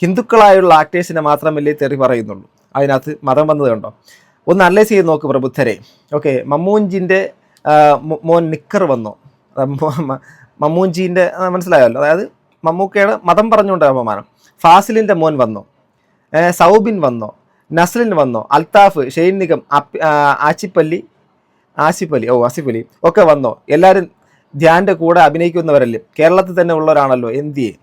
ഹിന്ദുക്കളായുള്ള ആക്ടേഴ്സിനെ മാത്രമല്ലേ തെറി പറയുന്നുള്ളൂ. അതിനകത്ത് മതം വന്നത് കണ്ടോ? ഒന്ന് അനലൈസ് ചെയ്ത് നോക്ക് പ്രബുദ്ധരെ. ഓക്കെ, മമ്മൂഞ്ചിൻ്റെ മോൻ നിക്കർ വന്നോ? മമ്മൂഞ്ചീൻ്റെ മനസ്സിലായല്ലോ. അതായത് മമ്മൂക്കയുടെ മതം പറഞ്ഞുകൊണ്ട് അപമാനം. ഫാസിലിൻ്റെ മോൻ വന്നോ? സൗബിൻ വന്നോ? നസ്ലിൻ വന്നോ? അൽത്താഫ്, ഷെയ്ൻ നിഗം, ആസിഫ് അലി ഒക്കെ വന്നോ? എല്ലാവരും ധ്യാൻ്റെ കൂടെ അഭിനയിക്കുന്നവരല്ലേ, കേരളത്തിൽ തന്നെ ഉള്ളവരാണല്ലോ. എന്തിയെ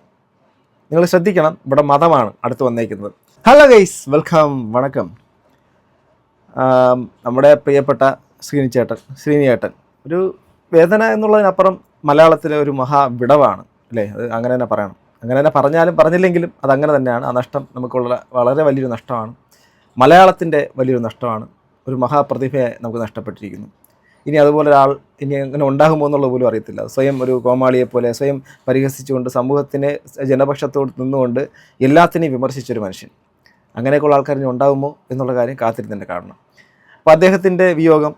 നിങ്ങൾ ശ്രദ്ധിക്കണം, ഇവിടെ മതമാണ് അടുത്ത് വന്നേക്കുന്നത്. ഹലോ ഗൈസ്, വെൽക്കം, വണക്കം. നമ്മുടെ പ്രിയപ്പെട്ട ശ്രീനിയേട്ടൻ ഒരു വേദന എന്നുള്ളതിനപ്പുറം മലയാളത്തിലെ ഒരു മഹാവിടവാണ് അല്ലേ? അത് അങ്ങനെ തന്നെ പറയണം. അങ്ങനെ തന്നെ പറഞ്ഞാലും പറഞ്ഞില്ലെങ്കിലും അത് അങ്ങനെ തന്നെയാണ്. ആ നഷ്ടം നമുക്കുള്ള വളരെ വലിയൊരു നഷ്ടമാണ്. മലയാളത്തിൻ്റെ വലിയൊരു നഷ്ടമാണ്. ഒരു മഹാപ്രതിഭയെ നമുക്ക് നഷ്ടപ്പെട്ടിരിക്കുന്നു. ഇനി അതുപോലെ ഒരാൾ ഇനി അങ്ങനെ ഉണ്ടാകുമോ എന്നുള്ളത് പോലും അറിയത്തില്ല. സ്വയം ഒരു കോമാളിയെപ്പോലെ സ്വയം പരിഹസിച്ചുകൊണ്ട് സമൂഹത്തിനെ ജനപക്ഷത്തോട് നിന്നുകൊണ്ട് എല്ലാത്തിനെയും വിമർശിച്ചൊരു മനുഷ്യൻ. അങ്ങനെയൊക്കെയുള്ള ആൾക്കാർ ഇനി ഉണ്ടാകുമോ എന്നുള്ള കാര്യം കാത്തിരുന്ന് തന്നെ കാണണം. അപ്പോൾ അദ്ദേഹത്തിൻ്റെ വിയോഗം,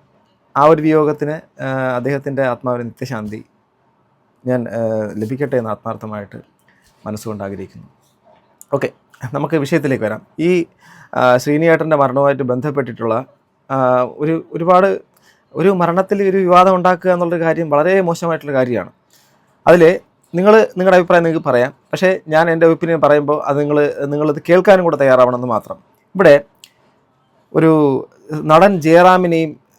ആ ഒരു വിയോഗത്തിന് അദ്ദേഹത്തിൻ്റെ ആത്മാവിന് നിത്യശാന്തി ഞാൻ ലഭിക്കട്ടെ എന്ന് ആത്മാർത്ഥമായിട്ട് മനസ്സുകൊണ്ട് ആഗ്രഹിക്കുന്നു. ഓക്കെ, നമുക്ക് വിഷയത്തിലേക്ക് വരാം. ഈ ശ്രീനിയേട്ടൻ്റെ മരണവുമായിട്ട് ബന്ധപ്പെട്ടിട്ടുള്ള ഒരു മരണത്തിൽ ഒരു വിവാദം ഉണ്ടാക്കുക എന്നുള്ളൊരു കാര്യം വളരെ മോശമായിട്ടുള്ള കാര്യമാണ്. അതിൽ നിങ്ങളുടെ അഭിപ്രായം നിങ്ങൾക്ക് പറയാം. പക്ഷേ ഞാൻ എൻ്റെ ഒപ്പീനിയൻ പറയുമ്പോൾ അത് നിങ്ങളത് കേൾക്കാനും കൂടെ തയ്യാറാവണമെന്ന് മാത്രം. ഇവിടെ ഒരു നടൻ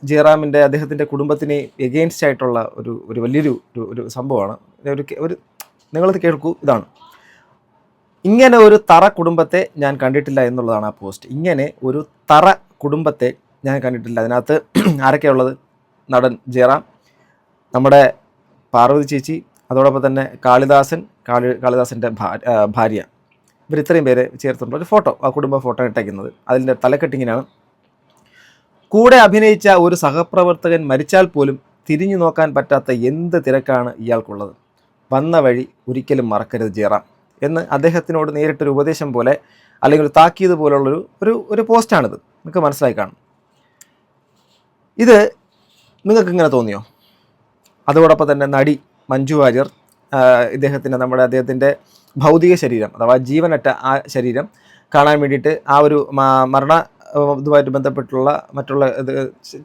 ജയറാമിൻ്റെ അദ്ദേഹത്തിൻ്റെ കുടുംബത്തിനെയും എഗെയിൻസ്റ്റ് ആയിട്ടുള്ള ഒരു വലിയൊരു ഒരു സംഭവമാണ്. നിങ്ങളത് കേൾക്കൂ. ഇതാണ്: ഇങ്ങനെ ഒരു തറ കുടുംബത്തെ ഞാൻ കണ്ടിട്ടില്ല എന്നുള്ളതാണ് ആ പോസ്റ്റ്. ഇങ്ങനെ ഒരു തറ കുടുംബത്തെ ഞാൻ കണ്ടിട്ടില്ല. അതിനകത്ത് ആരൊക്കെയുള്ളത്? നടൻ ജയറാം, നമ്മുടെ പാർവതി ചേച്ചി, അതോടൊപ്പം തന്നെ കാളിദാസൻ്റെ ഭാര്യ, ഇവർ ഇത്രയും പേരെ ചേർത്തുള്ള ഒരു ഫോട്ടോ, ആ കുടുംബ ഫോട്ടോ ഇട്ടേക്കുന്നത്. അതിൻ്റെ തലക്കെട്ടിങ്ങിനാണ്: കൂടെ അഭിനയിച്ച ഒരു സഹപ്രവർത്തകൻ മരിച്ചാൽ പോലും തിരിഞ്ഞു നോക്കാൻ പറ്റാത്ത എന്ത് തിരക്കാണ് ഇയാൾക്കുള്ളത്. വന്ന വഴി ഒരിക്കലും മറക്കരുത് ജയറാം എന്ന് അദ്ദേഹത്തിനോട് നേരിട്ടൊരു ഉപദേശം പോലെ, അല്ലെങ്കിൽ ഒരു താക്കീത് പോലുള്ളൊരു ഒരു പോസ്റ്റാണിത്. നിങ്ങൾക്ക് മനസ്സിലായി കാണും. ഇത് നിങ്ങൾക്ക് ഇങ്ങനെ തോന്നിയോ? അതോടൊപ്പം തന്നെ നടി മഞ്ജു വാര്യർ, അദ്ദേഹത്തിൻ്റെ ഭൗതിക ശരീരം അഥവാ ജീവനറ്റ ആ ശരീരം കാണാൻ വേണ്ടിയിട്ട് ആ ഒരു മരണ ഇതുമായിട്ട് ബന്ധപ്പെട്ടുള്ള മറ്റുള്ള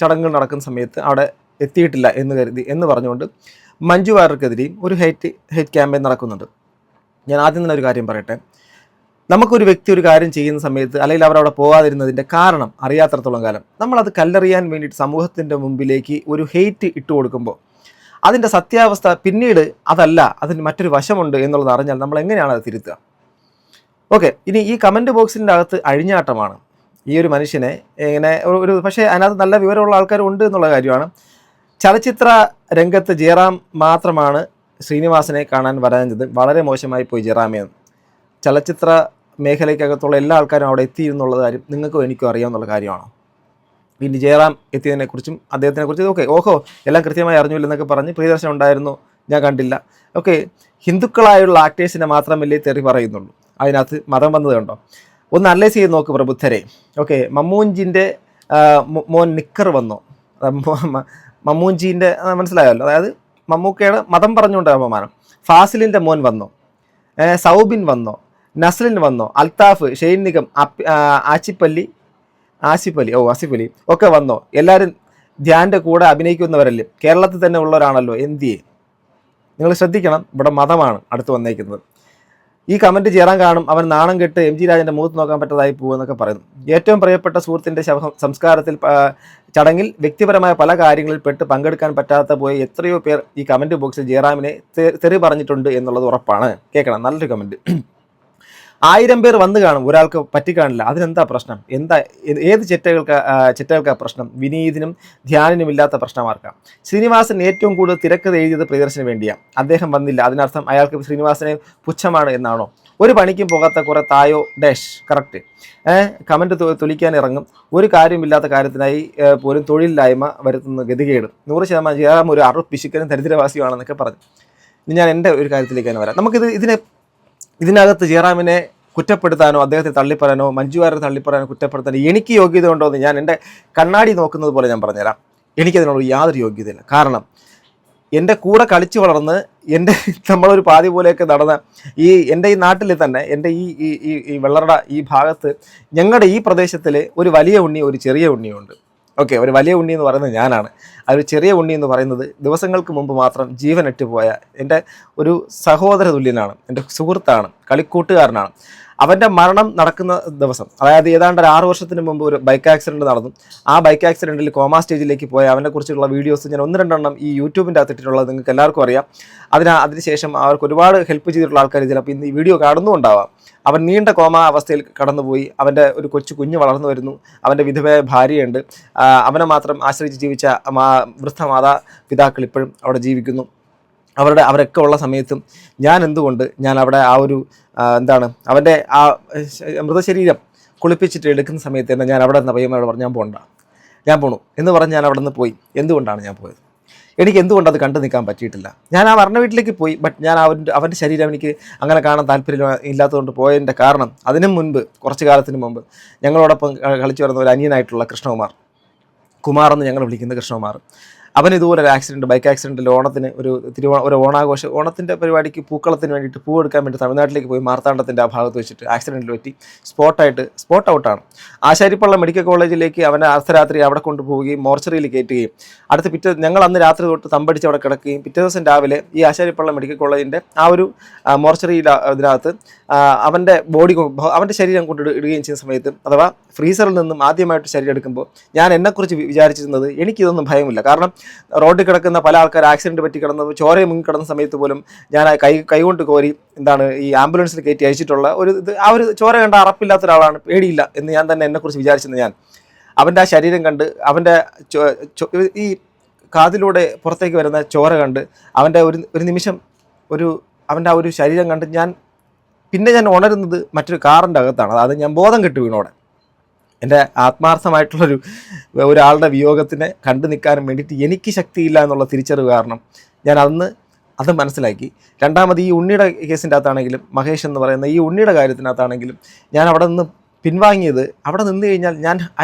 ചടങ്ങുകൾ നടക്കുന്ന സമയത്ത് അവിടെ എത്തിയിട്ടില്ല എന്ന് പറഞ്ഞുകൊണ്ട് മഞ്ജു വാര്യർക്കെതിരെയും ഒരു ഹെയ്റ്റ് ക്യാമ്പയിൻ നടക്കുന്നുണ്ട്. ഞാൻ ആദ്യം തന്നെ ഒരു കാര്യം പറയട്ടെ. നമുക്കൊരു വ്യക്തി ഒരു കാര്യം ചെയ്യുന്ന സമയത്ത്, അല്ലെങ്കിൽ അവരവിടെ പോകാതിരുന്നതിൻ്റെ കാരണം അറിയാത്തടത്തോളം കാലം നമ്മളത് കല്ലെറിയാൻ വേണ്ടിയിട്ട് സമൂഹത്തിൻ്റെ മുമ്പിലേക്ക് ഒരു ഹെയ്റ്റ് ഇട്ട് കൊടുക്കുമ്പോൾ അതിൻ്റെ സത്യാവസ്ഥ പിന്നീട് അതല്ല, അതിന് മറ്റൊരു വശമുണ്ട് എന്നുള്ളത് അറിഞ്ഞാൽ നമ്മൾ എങ്ങനെയാണ് അത് തിരുത്തുക? ഓക്കെ, ഇനി ഈ കമൻറ്റ് ബോക്സിൻ്റെ അകത്ത് അഴിഞ്ഞാട്ടമാണ് ഈ ഒരു മനുഷ്യനെ ഇങ്ങനെ പക്ഷേ അതിനകത്ത് നല്ല വിവരമുള്ള ആൾക്കാരുണ്ട് എന്നുള്ള കാര്യമാണ്. ചലച്ചിത്ര രംഗത്ത് ജയറാം മാത്രമാണ് ശ്രീനിവാസനെ കാണാൻ വരാഞ്ഞത്. വളരെ മോശമായി പോയി ജയറാമേന്ന്. ചലച്ചിത്ര മേഖലയ്ക്കകത്തുള്ള എല്ലാ ആൾക്കാരും അവിടെ എത്തിയിരുന്നുള്ള കാര്യം നിങ്ങൾക്കും എനിക്കും അറിയാവുന്ന കാര്യമാണ്. ഇനി ജയറാം എത്തിയതിനെക്കുറിച്ചും അദ്ദേഹത്തിനെക്കുറിച്ച് ഓഹോ എല്ലാം കൃത്യമായി അറിഞ്ഞില്ലെന്നൊക്കെ പറഞ്ഞ് പ്രിയദർശനം ഉണ്ടായിരുന്നു, ഞാൻ കണ്ടില്ല. ഓക്കെ, ഹിന്ദുക്കളായുള്ള ആക്ടേഴ്സിനെ മാത്രമല്ലേ തെറി പറയുന്നുള്ളൂ. അതിനകത്ത് മതം വന്നത് കണ്ടോ? ഒന്ന് അനലൈസ് ചെയ്ത് നോക്ക് പ്രബുദ്ധരെ. ഓക്കെ, മമ്മൂഞ്ചിൻ്റെ മോൻ നിക്കർ വന്നോ? മമ്മൂഞ്ചീൻ്റെ മനസ്സിലായല്ലോ. അതായത് മമ്മൂക്കയുടെ മതം പറഞ്ഞുകൊണ്ട് അപമാനം. ഫാസിലിൻ്റെ മോൻ വന്നോ? സൗബിൻ വന്നോ? നസ്ലിൻ വന്നോ? അൽത്താഫ്, ഷെയ്ൻ നിഗം, ആസിഫ് അലി ഒക്കെ വന്നോ? എല്ലാവരും ധ്യാൻ്റെ കൂടെ അഭിനയിക്കുന്നവരല്ലേ, കേരളത്തിൽ തന്നെ ഉള്ളവരാണല്ലോ. എന്തിയെ നിങ്ങൾ ശ്രദ്ധിക്കണം, ഇവിടെ മതമാണ് അടുത്ത് വന്നേക്കുന്നത്. ഈ കമൻറ്റ് ചേരാൻ കാണും, അവൻ നാണം കെട്ട് MG രാജൻ്റെ മുഖത്ത് നോക്കാൻ പറ്റതായി പോകുമെന്നൊക്കെ പറയുന്നു. ഏറ്റവും പ്രിയപ്പെട്ട സുഹൃത്തിൻ്റെ സംസ്കാരത്തിൽ ചടങ്ങിൽ വ്യക്തിപരമായ പല കാര്യങ്ങളിൽ പെട്ട് പങ്കെടുക്കാൻ പറ്റാത്ത പോയ എത്രയോ പേർ ഈ കമൻറ്റ് ബോക്സിൽ ജയറാമിനെ തെറി പറഞ്ഞിട്ടുണ്ട് എന്നുള്ളത് ഉറപ്പാണ്. കേൾക്കണം, നല്ലൊരു കമൻറ്റ്. 1000 പേർ വന്നു കാണും, ഒരാൾക്ക് പറ്റിക്കാണില്ല. അതിനെന്താ പ്രശ്നം? ഏത് ചെറ്റകൾക്കാ പ്രശ്നം? വിനീതിനും ധ്യാനിനും ഇല്ലാത്ത പ്രശ്നമാർക്കാം. ശ്രീനിവാസൻ ഏറ്റവും കൂടുതൽ തിരക്കഥ എഴുതിയത് പ്രിയദർശന് വേണ്ടിയാണ്. അദ്ദേഹം വന്നില്ല, അതിനർത്ഥം അയാൾക്ക് ശ്രീനിവാസനെ പുച്ഛമാണ് എന്നാണോ? ഒരു പണിക്കും പോകാത്ത കുറെ തായോ ഡാഷ് കറക്റ്റ് കമൻറ്റ് തൊലിക്കാൻ ഇറങ്ങും. ഒരു കാര്യമില്ലാത്ത കാര്യത്തിനായി പോലും തൊഴിലില്ലായ്മ വരുത്തുന്ന ഗതികേട്. 100% ജയറാം ഒരു പിശുക്കനും ദരിദ്രവാസിയുമാണെന്നൊക്കെ പറഞ്ഞു. ഇനി ഞാൻ എൻ്റെ ഒരു കാര്യത്തിലേക്ക് തന്നെ വരാം. നമുക്കിത് ഇതിനകത്ത് ജയറാമിനെ കുറ്റപ്പെടുത്താനോ അദ്ദേഹത്തെ തള്ളിപ്പറയാനോ മഞ്ജു വാര്യരെ തള്ളിപ്പറയാനോ കുറ്റപ്പെടുത്താനോ എനിക്ക് യോഗ്യത ഉണ്ടോ എന്ന് ഞാൻ എൻ്റെ കണ്ണാടി നോക്കുന്നത് പോലെ ഞാൻ പറഞ്ഞുതരാം. എനിക്കതിനുള്ള യാതൊരു യോഗ്യതയില്ല. കാരണം എൻ്റെ കൂടെ കളിച്ചു വളർന്ന് എൻ്റെ നമ്മളൊരു പാതി പോലെയൊക്കെ നടന്ന എൻ്റെ ഈ നാട്ടിൽ തന്നെ എൻ്റെ ഈ വെള്ളറട ഈ ഭാഗത്ത് ഞങ്ങളുടെ ഈ പ്രദേശത്തിൽ ഒരു വലിയ ഉണ്ണി ഒരു ചെറിയ ഉണ്ണിയുണ്ട്. ഓക്കെ, ഒരു വലിയ ഉണ്ണി എന്ന് പറയുന്നത് ഞാനാണ്. ഒരു ചെറിയ ഉണ്ണി എന്ന് പറയുന്നത് ദിവസങ്ങൾക്ക് മുമ്പ് മാത്രം ജീവനറ്റ് പോയ എൻ്റെ ഒരു സഹോദര തുല്യനാണ്, എൻ്റെ സുഹൃത്താണ്, കളിക്കൂട്ടുകാരനാണ്. അവൻ്റെ മരണം നടക്കുന്ന ദിവസം, അതായത് ഏതാണ്ട് ഒരു 6 വർഷത്തിന് മുമ്പ് ഒരു ബൈക്ക് ആക്സിഡൻറ്റ് നടന്നു. ആ ബൈക്ക് ആക്സിഡൻറ്റിൽ കോമാ സ്റ്റേജിലേക്ക് പോയ അവനെക്കുറിച്ചുള്ള വീഡിയോസ് ഞാൻ 1-2 എണ്ണം ഈ യൂട്യൂബിൻ്റെ അകത്ത് ഇട്ടിട്ടുള്ളത് നിങ്ങൾക്ക് എല്ലാവർക്കും അറിയാം. അതിനുശേഷം അവർക്ക് ഒരുപാട് ഹെൽപ്പ് ചെയ്തിട്ടുള്ള ആൾക്കാർ ചിലപ്പോൾ ഇന്ന് ഈ വീഡിയോ കാണുന്നുണ്ടാവാം. അവൻ നീണ്ട കോമാ അവസ്ഥയിൽ കടന്നുപോയി. അവൻ്റെ ഒരു കുഞ്ഞ് വളർന്നു വരുന്നു. അവൻ്റെ വിധവയായ ഭാര്യയുണ്ട്. അവനെ മാത്രം ആശ്രയിച്ച് ജീവിച്ച വൃദ്ധ മാതാപിതാക്കൾ ഇപ്പോഴും അവിടെ ജീവിക്കുന്നു. അവരൊക്കെ ഉള്ള സമയത്തും ഞാൻ അവിടെ ആ ഒരു അവൻ്റെ ആ മൃതശരീരം കുളിപ്പിച്ചിട്ട് എടുക്കുന്ന സമയത്ത് തന്നെ ഞാൻ അവിടെ നിന്ന് പയ്യമ്മയോട് പറഞ്ഞു, ഞാൻ പോണു എന്ന് പറഞ്ഞ് ഞാൻ അവിടെ നിന്ന് പോയി. എന്തുകൊണ്ടാണ് ഞാൻ പോയത്? എനിക്ക് എന്തുകൊണ്ട് അത് കണ്ടു നിൽക്കാൻ പറ്റിയിട്ടില്ല. ഞാൻ ആ മരണ വീട്ടിലേക്ക് പോയി, ബട്ട് ഞാൻ അവൻ്റെ ശരീരം എനിക്ക് അങ്ങനെ കാണാൻ താല്പര്യം ഇല്ലാത്തതുകൊണ്ട് പോയതിൻ്റെ കാരണം, അതിനു മുൻപ് കുറച്ച് കാലത്തിന് മുമ്പ് ഞങ്ങളോടൊപ്പം കളിച്ചു വരുന്ന ഒരു അനിയനായിട്ടുള്ള കുമാർ എന്ന് ഞങ്ങൾ വിളിക്കുന്ന കൃഷ്ണകുമാർ, അവൻ ഇതുപോലെ ഒരു ആക്സിഡൻറ്റ്, ബൈക്ക് ആക്സിഡൻറ്റിൽ ഓണത്തിന് ഒരു ഓണത്തിൻ്റെ പരിപാടിക്ക് പൂക്കളത്തിന് വേണ്ടിയിട്ട് പൂ എടുക്കാൻ വേണ്ടി തമിഴ്നാട്ടിലേക്ക് പോയി മാർത്താണ്ഡത്തിൻ്റെ ആ ഭാഗത്ത് വെച്ചിട്ട് ആക്സിഡൻറ്റിൽ പറ്റി സ്പോട്ട് ഔട്ടാണ്. ആശാരിപ്പള്ള മെഡിക്കൽ കോളേജിലേക്ക് അവനെ അർദ്ധരാത്രി അവിടെ കൊണ്ടുപോവുകയും മോർച്ചറിയിൽ കയറ്റുകയും ഞങ്ങൾ അന്ന് രാത്രി തൊട്ട് തമ്പടിച്ച് അവിടെ കിടക്കുകയും പിറ്റേ ദിവസം രാവിലെ ഈ ആശാരിപ്പള്ള മെഡിക്കൽ കോളേജിൻ്റെ ആ ഒരു ഇതിനകത്ത് അവൻ്റെ ശരീരം കൊണ്ട് ഇടുകയും ചെയ്യുന്ന സമയത്ത്, അഥവാ ഫ്രീസറിൽ നിന്നും ആദ്യമായിട്ട് ശരീരം എടുക്കുമ്പോൾ ഞാൻ എന്നെക്കുറിച്ച് വിചാരിച്ചിരുന്നത് എനിക്കിതൊന്നും ഭയമില്ല. കാരണം റോഡിൽ കിടക്കുന്ന പല ആൾക്കാർ ആക്സിഡൻറ്റ് പറ്റി കിടന്നത് ചോരയെ മുങ്ങി കിടന്ന സമയത്ത് പോലും ഞാൻ കൈകൊണ്ട് കോരി ഈ ആംബുലൻസിൽ കയറ്റി അയച്ചിട്ടുള്ള ആ ഒരു ചോര കണ്ട അറപ്പില്ലാത്ത ഒരാളാണ്, പേടിയില്ല എന്ന് ഞാൻ തന്നെ എന്നെക്കുറിച്ച് വിചാരിച്ചിരുന്നത്. അവൻ്റെ ആ ശരീരം കണ്ട്, അവൻ്റെ ഈ കാതിലൂടെ പുറത്തേക്ക് വരുന്ന ചോര കണ്ട്, അവൻ്റെ ഒരു നിമിഷം അവൻ്റെ ആ ഒരു ശരീരം കണ്ട് ഞാൻ ഉണരുന്നത് മറ്റൊരു കാറിൻ്റെ അകത്താണ്. അതായത് ഞാൻ ബോധം കെട്ട് വീണോടെ. എൻ്റെ ഒരാളുടെ വിയോഗത്തിനെ കണ്ടു നിൽക്കാനും വേണ്ടിയിട്ട് എനിക്ക് ശക്തിയില്ല എന്നുള്ള തിരിച്ചറിവ് കാരണം ഞാൻ അത് മനസ്സിലാക്കി. രണ്ടാമത് ഈ ഉണ്ണിയുടെ കേസിൻ്റെ അകത്താണെങ്കിലും, മഹേഷ് എന്ന് പറയുന്ന ഈ ഉണ്ണിയുടെ കാര്യത്തിനകത്താണെങ്കിലും ഞാൻ അവിടെ നിന്ന് പിൻവാങ്ങിയത്, അവിടെ നിന്ന് കഴിഞ്ഞാൽ ഞാൻ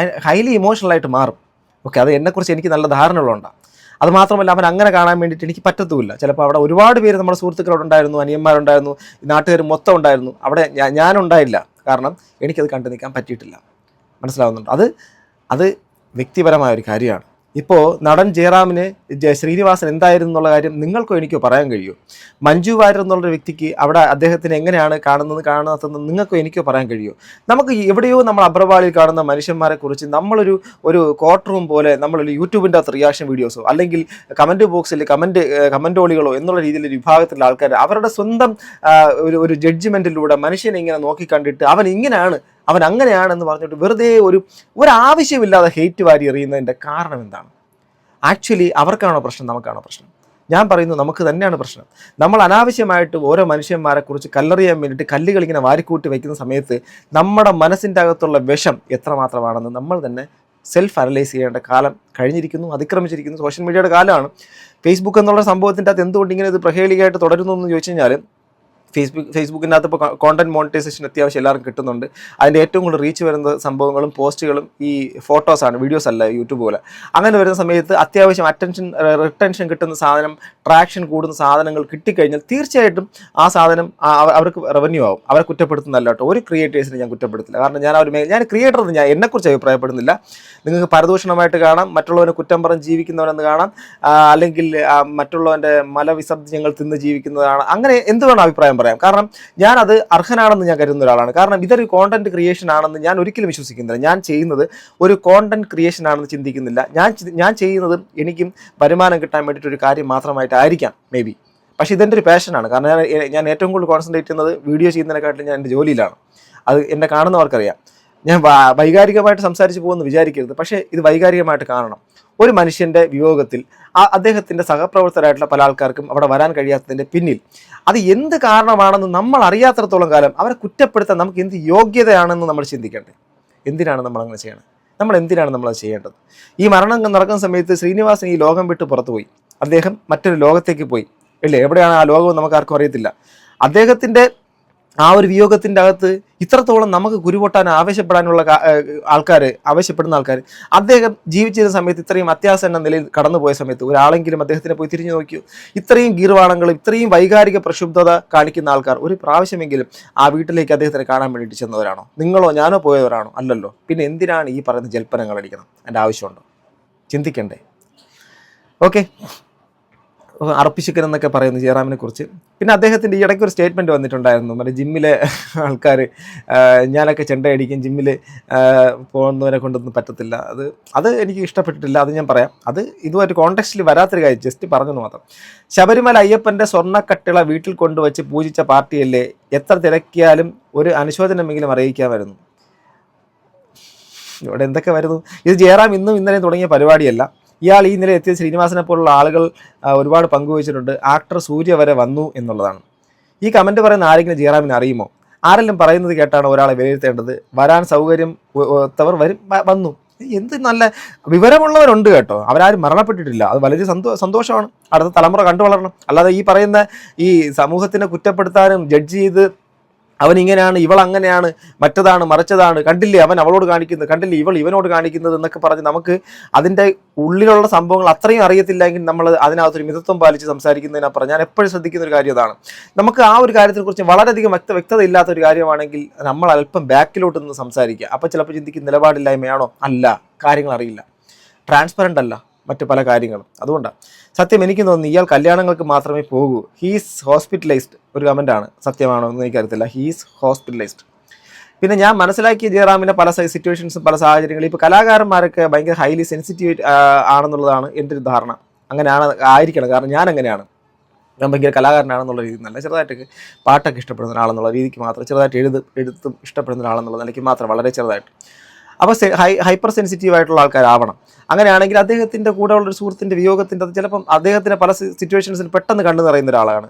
ഹൈലി ഇമോഷണലായിട്ട് മാറും. ഓക്കെ, അത് എന്നെക്കുറിച്ച് എനിക്ക് നല്ല ധാരണകളുണ്ടാകും. അതുമാത്രമല്ല, അവൻ അങ്ങനെ കാണാൻ വേണ്ടിയിട്ട് എനിക്ക് പറ്റത്തുമില്ല. ചിലപ്പോൾ അവിടെ ഒരുപാട് പേര് നമ്മുടെ സുഹൃത്തുക്കളോട് ഉണ്ടായിരുന്നു, അനിയന്മാരുണ്ടായിരുന്നു, നാട്ടുകാർ മൊത്തം ഉണ്ടായിരുന്നു. അവിടെ ഞാനുണ്ടായില്ല. കാരണം എനിക്കത് കണ്ടു നിൽക്കാൻ പറ്റിയിട്ടില്ല. മനസ്സിലാവുന്നുണ്ട്? അത് വ്യക്തിപരമായ ഒരു കാര്യമാണ്. ഇപ്പോൾ നടൻ ജയറാമിന് ശ്രീനിവാസൻ എന്തായിരുന്നു എന്നുള്ള കാര്യം നിങ്ങൾക്കോ എനിക്കോ പറയാൻ കഴിയുമോ? മഞ്ജു വാര്യർ എന്നുള്ളൊരു വ്യക്തിക്ക് അവിടെ അദ്ദേഹത്തിന് എങ്ങനെയാണ് കാണാത്തതെന്ന് നിങ്ങൾക്കോ എനിക്കോ പറയാൻ കഴിയുമോ? നമുക്ക് എവിടെയോ നമ്മൾ അബ്രവാളിൽ കാണുന്ന മനുഷ്യന്മാരെ കുറിച്ച് നമ്മളൊരു കോർട്ട് റൂം പോലെ നമ്മളൊരു യൂട്യൂബിൻ്റെ അകത്ത് റിയാക്ഷൻ വീഡിയോസോ അല്ലെങ്കിൽ കമൻറ്റ് ബോക്സിൽ കമൻറ്റോളികളോ എന്നുള്ള രീതിയിലൊരു വിഭാഗത്തിലുള്ള ആൾക്കാർ അവരുടെ സ്വന്തം ഒരു ജഡ്ജ്മെൻറ്റിലൂടെ മനുഷ്യനെ ഇങ്ങനെ നോക്കിക്കണ്ടിട്ട് അവൻ അങ്ങനെയാണെന്ന് പറഞ്ഞിട്ട് വെറുതെ ഒരാവശ്യമില്ലാതെ ഹെയ്റ്റ് വാരി എറിയുന്നതിൻ്റെ കാരണം എന്താണ്? ആക്ച്വലി അവർക്കാണോ പ്രശ്നം, നമുക്കാണോ പ്രശ്നം? ഞാൻ പറയുന്നു, നമുക്ക് തന്നെയാണ് പ്രശ്നം. നമ്മൾ അനാവശ്യമായിട്ട് ഓരോ മനുഷ്യന്മാരെ കുറിച്ച് കല്ലെറിയാൻ വേണ്ടിയിട്ട് കല്ലുകൾ ഇങ്ങനെ വാരിക്കൂട്ടി വയ്ക്കുന്ന സമയത്ത് നമ്മുടെ മനസ്സിൻ്റെ അകത്തുള്ള വിഷം എത്രമാത്രമാണെന്ന് നമ്മൾ തന്നെ സെൽഫ് അനലൈസ് ചെയ്യേണ്ട കാലം കഴിഞ്ഞിരിക്കുന്നു, അതിക്രമിച്ചിരിക്കുന്നു. സോഷ്യൽ മീഡിയയുടെ കാലമാണ്. ഫേസ്ബുക്ക് എന്നുള്ള സംഭവത്തിൻ്റെ അകത്ത് എന്തുകൊണ്ട് ഇങ്ങനെ ഇത് പ്രഹേളികയായിട്ട് തുടരുന്നു എന്ന് ചോദിച്ചു കഴിഞ്ഞാൽ, ഫേസ്ബുക്കിൻ്റെ അകത്ത് ഇപ്പോൾ കോണ്ടന്റ് മോണിറ്റൈസേഷൻ അത്യാവശ്യം എല്ലാവർക്കും കിട്ടുന്നുണ്ട്. അതിൻ്റെ ഏറ്റവും കൂടുതൽ റീച്ച് വരുന്ന സംഭവങ്ങളും പോസ്റ്റുകളും ഈ ഫോട്ടോസാണ്, വീഡിയോസ് അല്ല യൂട്യൂബ് പോലെ. അങ്ങനെ വരുന്ന സമയത്ത് അത്യാവശ്യം റിട്ടൻഷൻ കിട്ടുന്ന സാധനം, ട്രാക്ഷൻ കൂടുന്ന സാധനങ്ങൾ കിട്ടിക്കഴിഞ്ഞാൽ തീർച്ചയായിട്ടും ആ സാധനം അവർക്ക് റവന്യൂ ആവും. അവരെ കുറ്റപ്പെടുത്തുന്നല്ല കേട്ടോ, ഒരു ക്രിയേറ്റേഴ്സിനെ ഞാൻ കുറ്റപ്പെടുത്തില്ല. കാരണം ഞാൻ ക്രിയേറ്റർ ഞാൻ എന്നെക്കുറിച്ച് അഭിപ്രായപ്പെടുന്നില്ല. നിങ്ങൾക്ക് പരദൂഷണമായിട്ട് കാണാം, മറ്റുള്ളവനെ കുറ്റം പറഞ്ഞ് ജീവിക്കുന്നവരെന്ന് കാണാം, അല്ലെങ്കിൽ മറ്റുള്ളവൻ്റെ മലവിസർജ്യങ്ങൾ തിന്ന് ജീവിക്കുന്നതാണ്, അങ്ങനെ എന്ത് വേണം അഭിപ്രായം പറയാം. കാരണം ഞാൻ അത് അർഹനാണെന്ന് ഞാൻ കരുതുന്ന ഒരാളാണ്. കാരണം ഇതൊരു കോണ്ടന്റ് ക്രിയേഷൻ ആണെന്ന് ഞാൻ ഒരിക്കലും വിശ്വസിക്കുന്നില്ല. ഞാൻ ചെയ്യുന്നത് ഒരു കോണ്ടന്റ് ക്രിയേഷൻ ആണെന്ന് ചിന്തിക്കുന്നില്ല. ഞാൻ ചെയ്യുന്നത് എനിക്കും വരുമാനം കിട്ടാൻ വേണ്ടിയിട്ട് ഒരു കാര്യം മാത്രമായിട്ടായിരിക്കാം മേ ബി. പക്ഷേ ഇതെൻ്റെ ഒരു പാഷനാണ്. കാരണം ഞാൻ ഏറ്റവും കൂടുതൽ കോൺസെൻട്രേറ്റ് ചെയ്യുന്നത് വീഡിയോ ചെയ്യുന്നതിനെക്കാട്ടിലും ഞാൻ എൻ്റെ ജോലിയിലാണ്. അത് എന്നെ കാണുന്നവർക്കറിയാം. ഞാൻ വൈകാരികമായിട്ട് സംസാരിച്ച് പോകുമെന്ന് വിചാരിക്കരുത്. പക്ഷേ ഇത് വൈകാരികമായിട്ട് കാണണം. ഒരു മനുഷ്യൻ്റെ വിയോഗത്തിൽ അദ്ദേഹത്തിൻ്റെ സഹപ്രവർത്തകരായിട്ടുള്ള പല ആൾക്കാർക്കും അവിടെ വരാൻ കഴിയാത്തതിൻ്റെ പിന്നിൽ അത് എന്ത് കാരണമാണെന്ന് നമ്മൾ അറിയാത്തിടത്തോളം കാലം അവരെ കുറ്റപ്പെടുത്താൻ നമുക്ക് എന്ത് യോഗ്യതയാണെന്ന് നമ്മൾ ചിന്തിക്കേണ്ടത്. എന്തിനാണ് നമ്മൾ അങ്ങനെ ചെയ്യണത്? എന്തിനാണ് നമ്മളത് ചെയ്യേണ്ടത്? ഈ മരണം നടക്കുന്ന സമയത്ത് ശ്രീനിവാസൻ ഈ ലോകം വിട്ട് പുറത്തുപോയി. അദ്ദേഹം മറ്റൊരു ലോകത്തേക്ക് പോയി. ഇല്ലേ, എവിടെയാണ് ആ ലോകവും നമുക്ക് ആർക്കും അറിയത്തില്ല. അദ്ദേഹത്തിൻ്റെ ആ ഒരു വിയോഗത്തിൻ്റെ അകത്ത് ഇത്രത്തോളം നമുക്ക് കുരുപൊട്ടാൻ ആവശ്യപ്പെടുന്ന ആൾക്കാർ അദ്ദേഹം ജീവിച്ചിരുന്ന സമയത്ത് ഇത്രയും അത്യാസന്ന നിലയിൽ കടന്നുപോയ സമയത്ത് ഒരാളെങ്കിലും അദ്ദേഹത്തിനെ പോയി തിരിഞ്ഞു നോക്കിയോ? ഇത്രയും ഗീർവാണങ്ങളും ഇത്രയും വൈകാരിക പ്രക്ഷുബ്ധത കാണിക്കുന്ന ആൾക്കാർ ഒരു പ്രാവശ്യമെങ്കിലും ആ വീട്ടിലേക്ക് അദ്ദേഹത്തിനെ കാണാൻ വേണ്ടിയിട്ട് ചെന്നവരാണോ? നിങ്ങളോ ഞാനോ പോയവരാണോ? അല്ലല്ലോ. പിന്നെ എന്തിനാണ് ഈ പറയുന്ന ജൽപ്പനങ്ങൾ അടിക്കണം? എൻ്റെ ആവശ്യമുണ്ടോ? ചിന്തിക്കണ്ടേ? ഓക്കെ, അർപ്പിച്ചിക്കൻ എന്നൊക്കെ പറയുന്നു ജയറാമിനെ കുറിച്ച്. പിന്നെ അദ്ദേഹത്തിൻ്റെ ഈ ഇടയ്ക്ക് ഒരു സ്റ്റേറ്റ്മെൻറ്റ് വന്നിട്ടുണ്ടായിരുന്നു, മറ്റേ ജിമ്മിലെ ആൾക്കാർ ഞാനൊക്കെ ചെണ്ടയടിക്കും, ജിമ്മിൽ പോകുന്നവരെ കൊണ്ടൊന്നും പറ്റത്തില്ല. അത് എനിക്ക് ഇഷ്ടപ്പെട്ടിട്ടില്ല, അത് ഞാൻ പറയാം. അത് ഇതുമായിട്ട് കോണ്ടെക്സ്റ്റിൽ വരാത്തൊരു കാര്യം, ജസ്റ്റ് പറഞ്ഞെന്ന് മാത്രം. ശബരിമല അയ്യപ്പൻ്റെ സ്വർണ്ണക്കട്ടിള വീട്ടിൽ കൊണ്ടുവച്ച് പൂജിച്ച പാർട്ടിയല്ലേ, എത്ര തിരക്കിയാലും ഒരു അനുശോചനമെങ്കിലും അറിയിക്കാമായിരുന്നു. ഇവിടെ എന്തൊക്കെ വരുന്നു? ഇത് ജയറാം ഇന്നും ഇന്നലെയും തുടങ്ങിയ പരിപാടിയല്ല. ഇയാൾ ഈ നില എത്തിയ ശ്രീനിവാസനെ പോലുള്ള ആളുകൾ ഒരുപാട് പങ്കുവച്ചിട്ടുണ്ട്. ആക്ടർ സൂര്യ വരെ വന്നു എന്നുള്ളതാണ്. ഈ കമൻറ്റ് പറയുന്ന ആരെങ്കിലും ജയറാമിനെ അറിയുമോ? ആരെല്ലാം പറയുന്നത് കേട്ടാണ് ഒരാളെ വിലയിരുത്തേണ്ടത്. വരാൻ സൗകര്യം ഒത്തവർ വന്നു. എന്ത് നല്ല വിവരമുള്ളവരുണ്ട് കേട്ടോ, അവരാരും മരണപ്പെട്ടിട്ടില്ല. അത് വളരെ സന്തോഷമാണ്. അടുത്ത തലമുറ കണ്ടു വളരണം. അല്ലാതെ ഈ പറയുന്ന ഈ സമൂഹത്തിനെ കുറ്റപ്പെടുത്താനും ജഡ്ജ് ചെയ്ത് അവനിങ്ങനെയാണ്, ഇവൾ അങ്ങനെയാണ്, മറ്റതാണ് മറിച്ചതാണ്, കണ്ടില്ലേ അവൻ അവളോട് കാണിക്കുന്നത്, കണ്ടില്ലേ ഇവൾ ഇവനോട് കാണിക്കുന്നത് എന്നൊക്കെ പറഞ്ഞ് നമുക്ക് അതിൻ്റെ ഉള്ളിലുള്ള സംഭവങ്ങൾ അത്രയും അറിയത്തില്ലെങ്കിൽ നമ്മൾ അതിനകത്തൊരു മിതത്വം പാലിച്ച് സംസാരിക്കുന്നതിനപ്പുറം ഞാൻ എപ്പോഴും ശ്രദ്ധിക്കുന്ന ഒരു കാര്യം അതാണ്. നമുക്ക് ആ ഒരു കാര്യത്തെക്കുറിച്ച് വളരെയധികം വ്യക്തത ഇല്ലാത്ത ഒരു കാര്യമാണെങ്കിൽ നമ്മൾ അല്പം ബാക്കിലോട്ട് നിന്ന് സംസാരിക്കുക. അപ്പോൾ ചിലപ്പോൾ ചിന്തിക്കും നിലപാടില്ലായ്മയാണോ? അല്ല, കാര്യങ്ങൾ അറിയില്ല, ട്രാൻസ്പെറൻ്റ് അല്ല മറ്റു പല കാര്യങ്ങളും. അതുകൊണ്ടാണ് സത്യം എനിക്ക് തോന്നുന്നു ഇയാൾ കല്യാണങ്ങൾക്ക് മാത്രമേ പോകൂ. He's hospitalised. ഒരു കമൻറ്റാണ്, സത്യമാണോ എന്ന് എനിക്കറിയത്തില്ല. He's hospitalised. പിന്നെ ഞാൻ മനസ്സിലാക്കിയ ജയറാമിൻ്റെ പല സിറ്റുവേഷൻസും പല സാഹചര്യങ്ങളും ഇപ്പോൾ കലാകാരന്മാരൊക്കെ ഭയങ്കര ഹൈലി സെൻസിറ്റീവ് ആണെന്നുള്ളതാണ് എൻ്റെ ഒരു ധാരണ. അങ്ങനെയാണ്, ആയിരിക്കണം. കാരണം ഞാൻ അങ്ങനെയാണ്. ഞാൻ ഭയങ്കര കലാകാരനാണെന്നുള്ള രീതിയിൽ നല്ല ചെറുതായിട്ടൊക്കെ പാട്ടൊക്കെ ഇഷ്ടപ്പെടുന്ന ഒരാളെന്നുള്ള രീതിക്ക് മാത്രം, ചെറുതായിട്ട് എഴുത്തും ഇഷ്ടപ്പെടുന്ന ഒരാളെന്നുള്ള നിലയ്ക്ക് മാത്രം വളരെ ചെറുതായിട്ട്. അപ്പോൾ ഹൈപ്പർ സെൻസിറ്റീവ് ആയിട്ടുള്ള ആൾക്കാരാവണം. അങ്ങനെയാണെങ്കിൽ അദ്ദേഹത്തിൻ്റെ കൂടെ ഉള്ളൊരു സുഹൃത്തിൻ്റെ വിയോഗത്തിൻ്റെ അത് ചിലപ്പം അദ്ദേഹത്തിന് പല സിറ്റുവേഷൻസിൽ പെട്ടെന്ന് കണ്ടു നിറയുന്ന ഒരാളാണ്.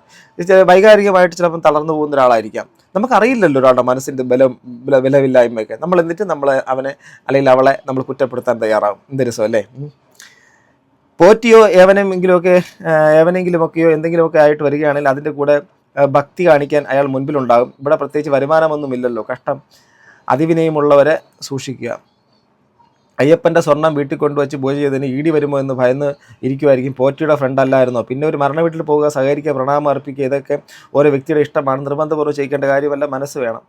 വൈകാരികമായിട്ട് ചിലപ്പം തളർന്നു പോകുന്ന ഒരാളായിരിക്കാം. നമുക്കറിയില്ലല്ലോ ഒരാളുടെ മനസ്സിൻ്റെ ബലമില്ലായ്മയൊക്കെ. നമ്മൾ എന്നിട്ട് അവനെ അല്ലെങ്കിൽ അവളെ നമ്മൾ കുറ്റപ്പെടുത്താൻ തയ്യാറാവും. എന്ത് രസം അല്ലേ? പോറ്റിയോ ഏവനെങ്കിലുമൊക്കെയോ എന്തെങ്കിലുമൊക്കെ ആയിട്ട് വരികയാണെങ്കിൽ അതിൻ്റെ കൂടെ ഭക്തി കാണിക്കാൻ അയാൾ മുൻപിലുണ്ടാകും. ഇവിടെ പ്രത്യേകിച്ച് വരുമാനമൊന്നുമില്ലല്ലോ, കഷ്ടം. അതിവിനയമുള്ളവരെ സൂക്ഷിക്കുക. അയ്യപ്പൻ്റെ സ്വർണം വീട്ടിൽ കൊണ്ടുവച്ച് പൂജ ചെയ്തതിന് ഈടി വരുമോ എന്ന് ഭയന്ന് ഇരിക്കുമായിരിക്കും. പോറ്റിയുടെ ഫ്രണ്ട് അല്ലായിരുന്നോ? പിന്നെ ഒരു മരണ വീട്ടിൽ പോവുക, സഹകരിക്കുക, പ്രണാമം അർപ്പിക്കുക, ഇതൊക്കെ ഓരോ വ്യക്തിയുടെ ഇഷ്ടമാണ്. നിർബന്ധപൂർവ്വം ചെയ്യിക്കേണ്ട കാര്യമല്ല, മനസ്സ് വേണം.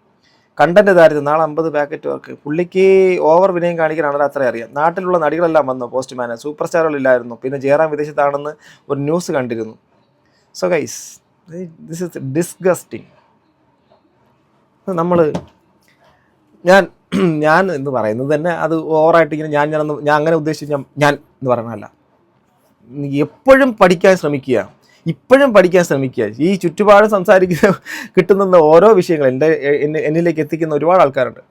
കണ്ടന്റ് ദാരിദ്ര്യം. നാളെ 50 പാക്കറ്റ് വർക്ക്. പുള്ളിക്ക് ഓവർ വിനയം കാണിക്കാനാണ് അത്ര അറിയാം. നാട്ടിലുള്ള നടികളെല്ലാം വന്നു, പോസ്റ്റ്മാന്, സൂപ്പർ സ്റ്റാറുകളില്ലായിരുന്നു. പിന്നെ ജയറാം വിദേശത്താണെന്ന് ഒരു ന്യൂസ് കണ്ടിരുന്നു. So guys, this is disgusting. ഞാൻ എന്ന് പറയുന്നത് തന്നെ അത് ഓവറായിട്ട് ഇങ്ങനെ ഞാൻ അങ്ങനെ ഉദ്ദേശിച്ച് ഞാൻ എന്ന് പറയണമല്ല. എപ്പോഴും പഠിക്കാൻ ശ്രമിക്കുക, ഈ ചുറ്റുപാടും കിട്ടുന്ന ഓരോ വിഷയങ്ങൾ എന്നിലേക്ക് എത്തിക്കുന്ന ഒരുപാട് ആൾക്കാരുണ്ട്.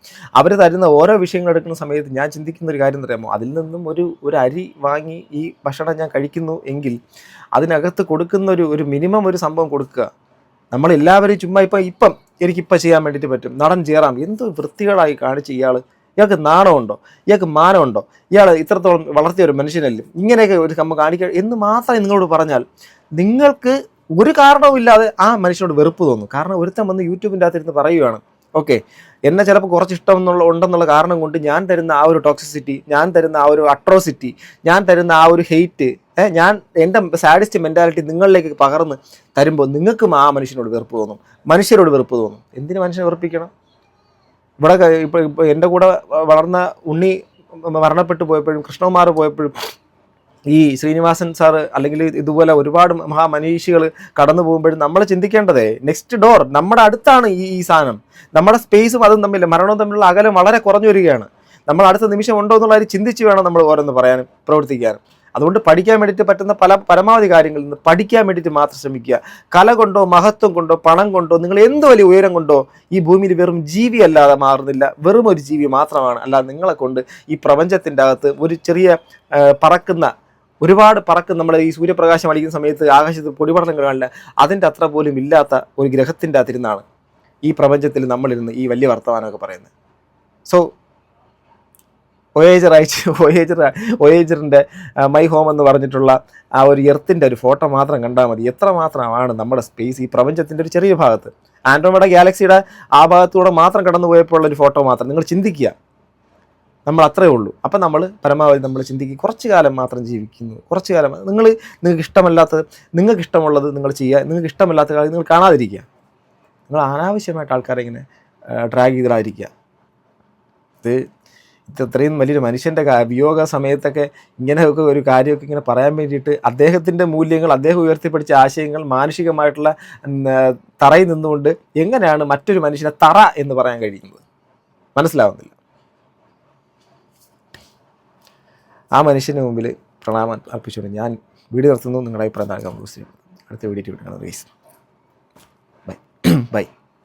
അവർ തരുന്ന ഓരോ വിഷയങ്ങൾ എടുക്കുന്ന സമയത്ത് ഞാൻ ചിന്തിക്കുന്ന ഒരു കാര്യം അറിയാമോ? അതിൽ നിന്നും ഒരു അരി വാങ്ങി ഈ ഭക്ഷണം ഞാൻ കഴിക്കുന്നു എങ്കിൽ അതിനകത്ത് കൊടുക്കുന്ന ഒരു മിനിമം ഒരു സംഭവം കൊടുക്കുക. നമ്മളെല്ലാവരും ചുമ്മാ ഇപ്പം എനിക്കിപ്പോൾ ചെയ്യാൻ വേണ്ടിയിട്ട് പറ്റും. നടൻ ജയറാം എന്ത് വൃത്തികളായി കാണിച്ച് ഇയാൾക്ക് നാണമുണ്ടോ? ഇയാൾക്ക് മാനമുണ്ടോ? ഇയാൾ ഇത്രത്തോളം വളർത്തിയ ഒരു മനുഷ്യനല്ലേ? ഇങ്ങനെയൊക്കെ ഒരു സംഭവം കാണിക്കുക എന്ന് മാത്രം നിങ്ങളോട് പറഞ്ഞാൽ നിങ്ങൾക്ക് ഒരു കാരണവുമില്ലാതെ ആ മനുഷ്യനോട് വെറുപ്പ് തോന്നും. കാരണം ഒരുത്തൻ വന്ന് യൂട്യൂബിൻ്റെ അകത്തിരുന്ന് പറയുകയാണ്, ഓക്കെ എന്നെ ചിലപ്പോൾ കുറച്ച് ഉണ്ടെന്നുള്ള കാരണം കൊണ്ട് ഞാൻ തരുന്ന ആ ഒരു ടോക്സിസിറ്റി, ഞാൻ തരുന്ന ആ ഒരു അട്രോസിറ്റി, ഞാൻ തരുന്ന ആ ഒരു ഹെയ്റ്റ്, ഞാൻ എൻ്റെ സാഡിസ്റ്റ് മെൻറ്റാലിറ്റി നിങ്ങളിലേക്ക് പകർന്ന് തരുമ്പോൾ നിങ്ങൾക്കും ആ മനുഷ്യനോട് വെറുപ്പ് തോന്നും, മനുഷ്യരോട് വെറുപ്പ് തോന്നും. എന്തിന് മനുഷ്യനെ വെറുപ്പിക്കണം? ഇവിടെ ഇപ്പോൾ എൻ്റെ കൂടെ വളർന്ന ഉണ്ണി മരണപ്പെട്ടു പോയപ്പോഴും കൃഷ്ണകുമാർ പോയപ്പോഴും ഈ ശ്രീനിവാസൻ സാറ് അല്ലെങ്കിൽ ഇതുപോലെ ഒരുപാട് മഹാമനീഷികൾ കടന്നു പോകുമ്പോഴും നമ്മൾ ചിന്തിക്കേണ്ടതേ നെക്സ്റ്റ് ഡോർ നമ്മുടെ അടുത്താണ് ഈ സാധനം. നമ്മുടെ സ്പേസും അതും തമ്മിൽ മരണവും തമ്മിലുള്ള അകലം വളരെ കുറഞ്ഞു വരികയാണ്. നമ്മൾ അടുത്ത നിമിഷം ഉണ്ടോ എന്നുള്ള കാര്യം ചിന്തിച്ച് വേണം നമ്മൾ ഓരോന്ന് പറയാനും പ്രവർത്തിക്കാനും. അതുകൊണ്ട് പഠിക്കാൻ വേണ്ടിയിട്ട് പറ്റുന്ന പരമാവധി കാര്യങ്ങളിൽ നിന്ന് പഠിക്കാൻ വേണ്ടിയിട്ട് മാത്രം ശ്രമിക്കുക. കല കൊണ്ടോ മഹത്വം കൊണ്ടോ പണം കൊണ്ടോ നിങ്ങൾ എന്ത് വലിയ ഉയരം കൊണ്ടോ ഈ ഭൂമിയിൽ വെറും ജീവി അല്ലാതെ മാറുന്നില്ല. വെറും ഒരു ജീവി മാത്രമാണ്. അല്ലാതെ നിങ്ങളെ കൊണ്ട് ഈ പ്രപഞ്ചത്തിൻ്റെ അകത്ത് ഒരു ചെറിയ ഒരുപാട് നമ്മുടെ ഈ സൂര്യപ്രകാശം അടിക്കുന്ന സമയത്ത് ആകാശത്ത് പൊടിപടലങ്ങൾ കാണില്ല, അതിൻ്റെ അത്ര പോലും ഇല്ലാത്ത ഒരു ഗ്രഹത്തിൻ്റെ അകത്തിരുന്നാണ് ഈ പ്രപഞ്ചത്തിൽ നമ്മളിരുന്ന് ഈ വലിയ വർത്തമാനമൊക്കെ പറയുന്നത്. സോ വോയേജറിൻ്റെ മൈ ഹോം എന്ന് പറഞ്ഞിട്ടുള്ള ആ ഒരു എർത്തിൻ്റെ ഒരു ഫോട്ടോ മാത്രം കണ്ടാൽ മതി. എത്രമാത്രമാണ് നമ്മുടെ സ്പേസ് ഈ പ്രപഞ്ചത്തിൻ്റെ ഒരു ചെറിയ ഭാഗത്ത്. ആൻഡ്രോമേഡ ഗാലക്സിയുടെ ആ ഭാഗത്തൂടെ മാത്രം കടന്നു പോയപ്പോൾ ഉള്ളൊരു ഫോട്ടോ മാത്രം. നിങ്ങൾ ചിന്തിക്കുക, നമ്മൾ അത്രേ ഉള്ളൂ. അപ്പം നമ്മൾ പരമാവധി നമ്മൾ ചിന്തിക്കുക, കുറച്ച് കാലം മാത്രം ജീവിക്കുന്നു, കുറച്ച് കാലം നിങ്ങൾക്ക് ഇഷ്ടമല്ലാത്തത് നിങ്ങൾക്ക് ഇഷ്ടമുള്ളത് നിങ്ങൾ ചെയ്യുക, നിങ്ങൾക്ക് ഇഷ്ടമല്ലാത്ത കാര്യം നിങ്ങൾ കാണാതിരിക്കുക. നിങ്ങൾ അനാവശ്യമായിട്ട് ആൾക്കാരെ ഇങ്ങനെ ഡ്രാഗ് ചെയ്തിടാതിരിക്കുക. ഇത് ഇത്രയും വലിയൊരു മനുഷ്യൻ്റെ വിയോഗ സമയത്തൊക്കെ ഇങ്ങനെയൊക്കെ ഒരു കാര്യമൊക്കെ ഇങ്ങനെ പറയാൻ വേണ്ടിയിട്ട് അദ്ദേഹത്തിൻ്റെ മൂല്യങ്ങൾ, അദ്ദേഹം ഉയർത്തിപ്പിടിച്ച ആശയങ്ങൾ മാനുഷികമായിട്ടുള്ള തറയിൽ നിന്നുകൊണ്ട് എങ്ങനെയാണ് മറ്റൊരു മനുഷ്യനെ തറ എന്ന് പറയാൻ കഴിയുന്നത്? മനസ്സിലാവുന്നില്ല. ആ മനുഷ്യന് മുമ്പിൽ പ്രണാമം അർപ്പിച്ചുകൊണ്ട് ഞാൻ വീഡിയോ നിർത്തുന്നു. നിങ്ങളുടെ അഭിപ്രായം നൽകാൻ. അടുത്ത വീഡിയോ കാണാം. Bye bye.